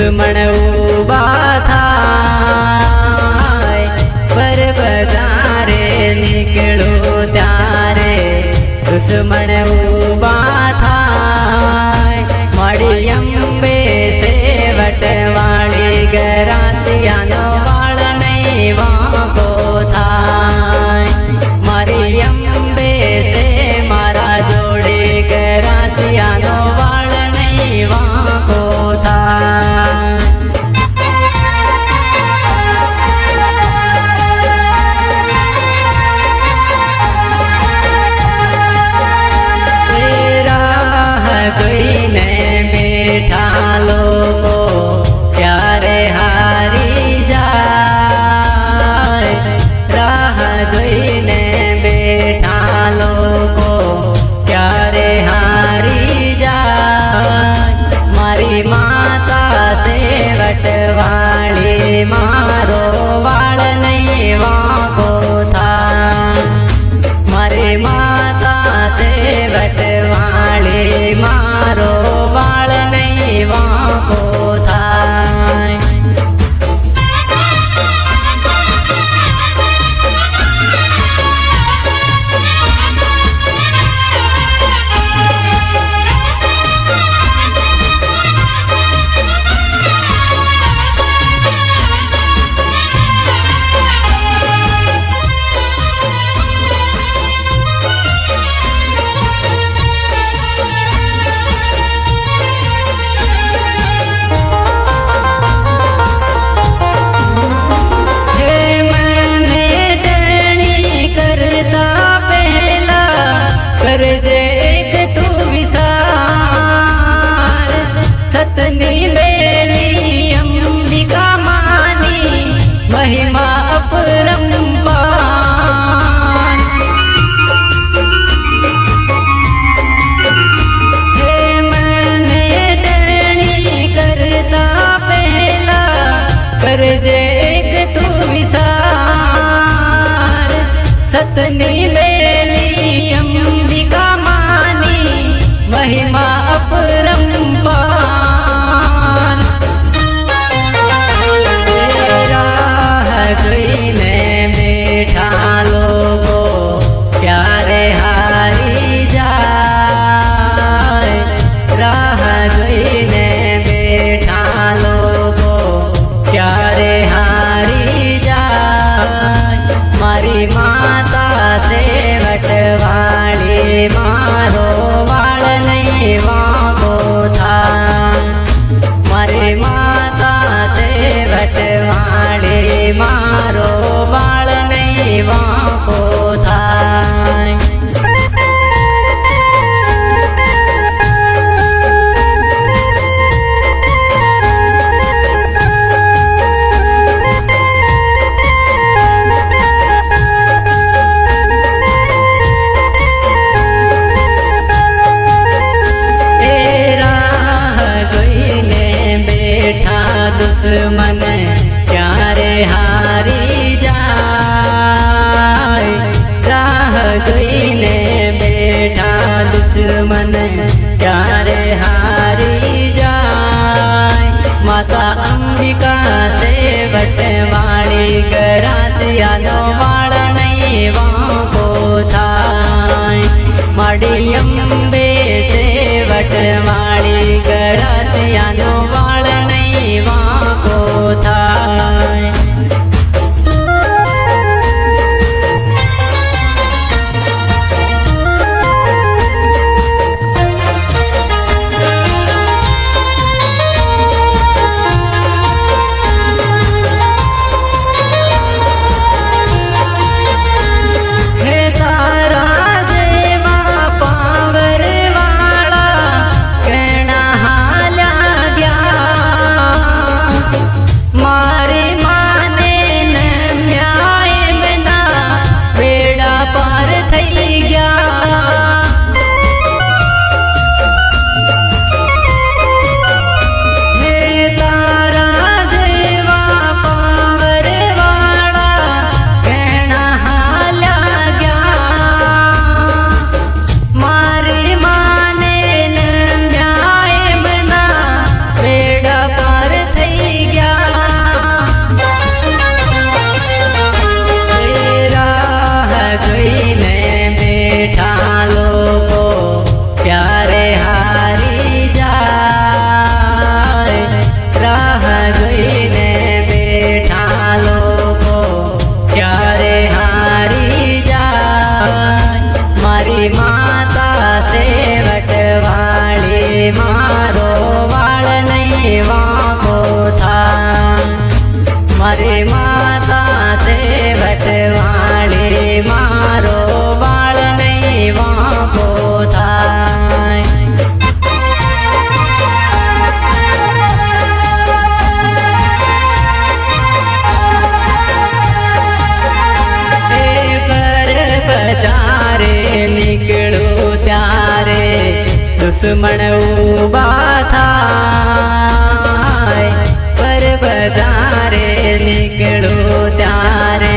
દુશ્મન ઉભા થાય પર બજારે નીકળું ત્યારે દુશ્મન ઉભા થાય મળી અંબે સેવટવાળી ગરાતિયાનો વાળ નહીં વાંકો થાય મારી અંબે સે મારા જોડે ગરાતિયાનો વાળ નહીં વાંકો થાય જોઈને બેઠા લોકો ક્યારે હારી જાય રાહ જોઈને બેઠા લોકો ક્યારે હારી જાય મારી માતા સેવટવાળી મારો વાળ નહીં વાંકો થાય મારી માતા સેવટવાળી મારો વાળ નહીં વાંકો થાય કરજે એક તું વિચાર સતની દેવી અંબિકા માની મહિમા અપરંપાર હે મને દેણી કરતા પહેલા કરજે એક તું વિચાર સતની દેવી અંબિકા માની મહિમા અપરંપાર રાહ જોઈને બેઠા લોકો ક્યારે હારી જાય રાહ જોઈને બેઠા લોકો ક્યારે હારી જાય મારી માતા સેવટવાળી મારો વાળ નહીં વાંકો થાય મારી માતા સેવટવાળી મારો વાળ નહીં વાંકો થાય દુશ્મન ક્યારે હારી જાય રાહ જોઈને બેઠા દુશ્મન ક્યારે હારી જાય માતા અંબિકા સેવટવાળી ગરાતિયાનો વાળ નહીં વાંકો થાય માડી અંબે સેવટવાળી ગરાતિયાનો વાળ નહીં વાંકો થાય દુશ્મન ઉભા થાય પર બજારે નીકળો ત્યારે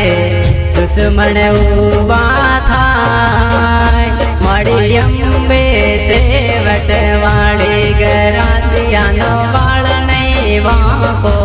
દુશ્મન ઉભા થાય મળી અંબે સેવટ વાળી ગરાસિયાનો વાળ નહીં વાંકો